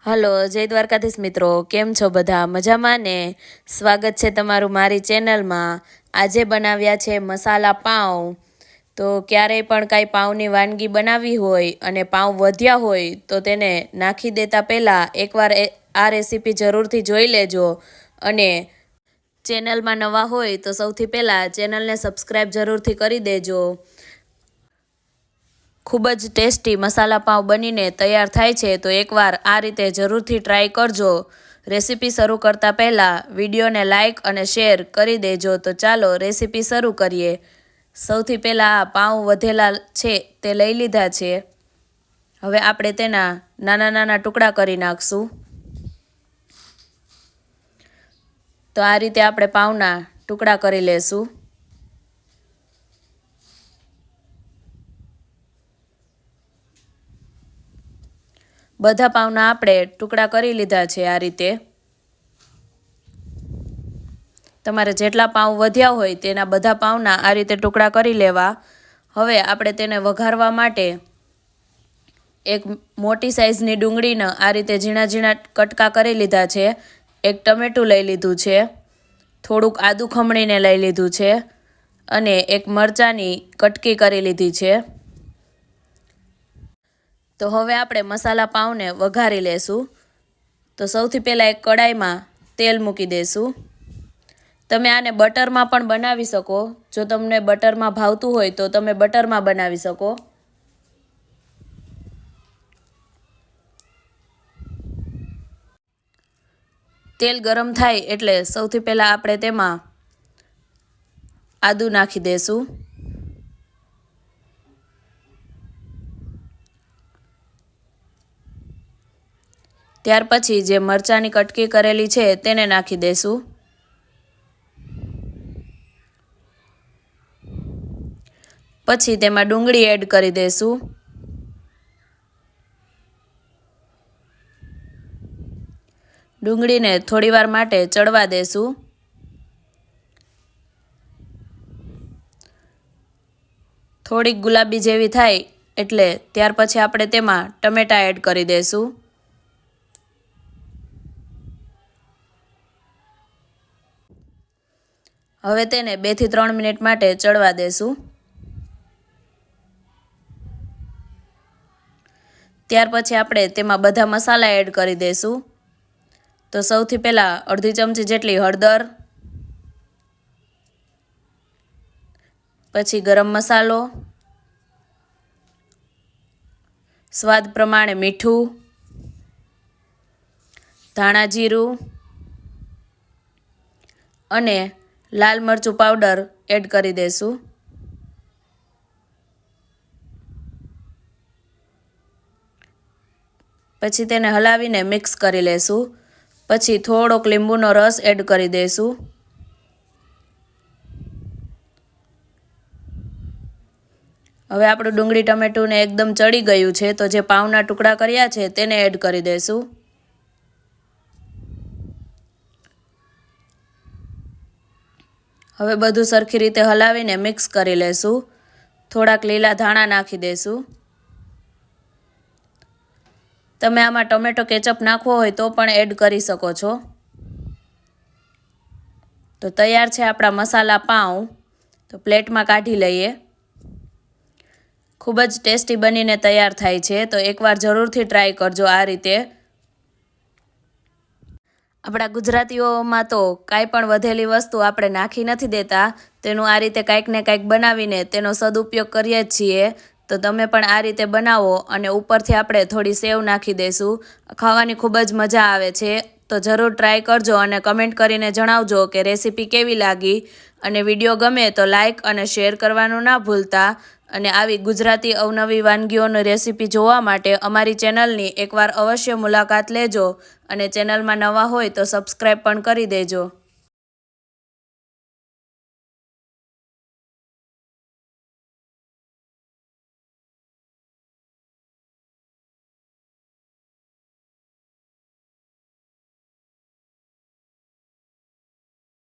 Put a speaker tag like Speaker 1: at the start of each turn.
Speaker 1: Hello જય દ્વારકાધીશ મિત્રો, કેમ છો બધા? મજામાં ને? સ્વાગત છે તમારું મારી ચેનલમાં. આજે બનાવ્યા છે મસાલા પાઉં. તો ક્યારેય પણ કાંઈ પાઉંની વાનગી બનાવવી હોય અને પાઉં વધ્યા હોય તો તેને નાખી દેતા પહેલાં એકવાર આ રેસીપી જરૂરથી જોઈ લેજો. અને ચેનલમાં નવા હોય તો સૌથી પહેલાં ચેનલને સબસ્ક્રાઈબ જરૂરથી કરી દેજો. ખૂબ જ ટેસ્ટી મસાલા પાઉં બનીને તૈયાર થાય છે, તો એકવાર આ રીતે જરૂરથી ટ્રાય કરજો. રેસીપી શરૂ કરતાં પહેલાં વિડીયોને લાઇક અને શેર કરી દેજો. તો ચાલો રેસીપી શરૂ કરીએ. સૌથી પહેલાં આ પાઉં વધેલા છે તે લઈ લીધા છે. હવે આપણે તેના નાના નાના ટુકડા કરી નાખશું. તો આ રીતે આપણે પાઉંના ટુકડા કરી લેશું. બધા પાઉંના આપણે ટુકડા કરી લીધા છે. આ રીતે તમારે જેટલા પાઉં વધ્યા હોય તેના બધા પાઉંના આ રીતે ટુકડા કરી લેવા. હવે આપણે તેને વઘારવા માટે એક મોટી સાઈઝની ડુંગળીને આ રીતે ઝીણા ઝીણા કટકા કરી લીધા છે. એક ટમેટું લઈ લીધું છે. થોડુંક આદું ખમણીને લઈ લીધું છે. અને એક મરચાંની કટકી કરી લીધી છે. તો હવે આપણે મસાલા પાઉંને વઘારી લેશું. તો સૌથી પહેલાં એક કડાઈમાં તેલ મૂકી દઈશું. તમે આને બટરમાં પણ બનાવી શકો. જો તમને બટરમાં ભાવતું હોય તો તમે બટરમાં બનાવી શકો. તેલ ગરમ થાય એટલે સૌથી પહેલાં આપણે તેમાં આદું નાખી દઈશું. ત્યાર પછી જે મરચાંની કટકી કરેલી છે તેને નાખી દઈશું. પછી તેમાં ડુંગળી એડ કરી દઈશું. ડુંગળીને થોડીવાર માટે ચડવા દઈશું. થોડીક ગુલાબી જેવી થાય એટલે ત્યાર પછી આપણે તેમાં ટમેટાં એડ કરી દઈશું. હવે તેને 2 થી 3 મિનિટ માટે ચડવા દેશું. ત્યાર પછી આપણે તેમાં બધા મસાલા એડ કરી દઈશું. તો સૌથી પહેલાં અડધી ચમચી જેટલી હળદર, પછી ગરમ મસાલો, સ્વાદ પ્રમાણે મીઠું, ધાણા જીરું અને લાલ મરચું પાવડર એડ કરી દઈશું. પછી તેને હલાવીને મિક્સ કરી લેશું. પછી થોડોક લીંબુનો રસ એડ કરી દઈશું. હવે આપણું ડુંગળી ટમેટુંને એકદમ ચડી ગયું છે, તો જે પાઉંના ટુકડા કર્યા છે તેને એડ કરી દઈશું. હવે બધું સરખી રીતે હલાવીને મિક્સ કરી લેશું. થોડાક લીલા ધાણા નાખી દઈશું. તમે આમાં ટોમેટો કેચઅપ નાખવો હોય તો પણ એડ કરી શકો છો. તો તૈયાર છે આપણા મસાલા પાઉં. તો પ્લેટમાં કાઢી લઈએ. ખૂબ જ ટેસ્ટી બનીને તૈયાર થાય છે, તો એકવાર જરૂરથી ટ્રાય કરજો આ રીતે. આપણા ગુજરાતીઓમાં તો કાંઈ પણ વધેલી વસ્તુ આપણે નાખી નથી દેતા. તેનું આ રીતે કાંઈક ને કાંઈક બનાવીને તેનો સદુપયોગ કરીએ જ છીએ. તો તમે પણ આ રીતે બનાવો અને ઉપરથી આપણે થોડી સેવ નાખી દઈશું. ખાવાની ખૂબ જ મજા આવે છે. તો જરૂર ટ્રાય કરજો અને કમેન્ટ કરીને જણાવજો કે રેસીપી કેવી લાગી. અને વિડીયો ગમે તો લાઇક અને શેર કરવાનું ના ભૂલતા. અને આવી ગુજરાતી અવનવી વાનગીઓની રેસીપી જોવા માટે અમારી ચેનલની એકવાર અવશ્ય મુલાકાત લેજો. અને ચેનલમાં નવા હોય તો સબસ્ક્રાઈબ પણ કરી દેજો.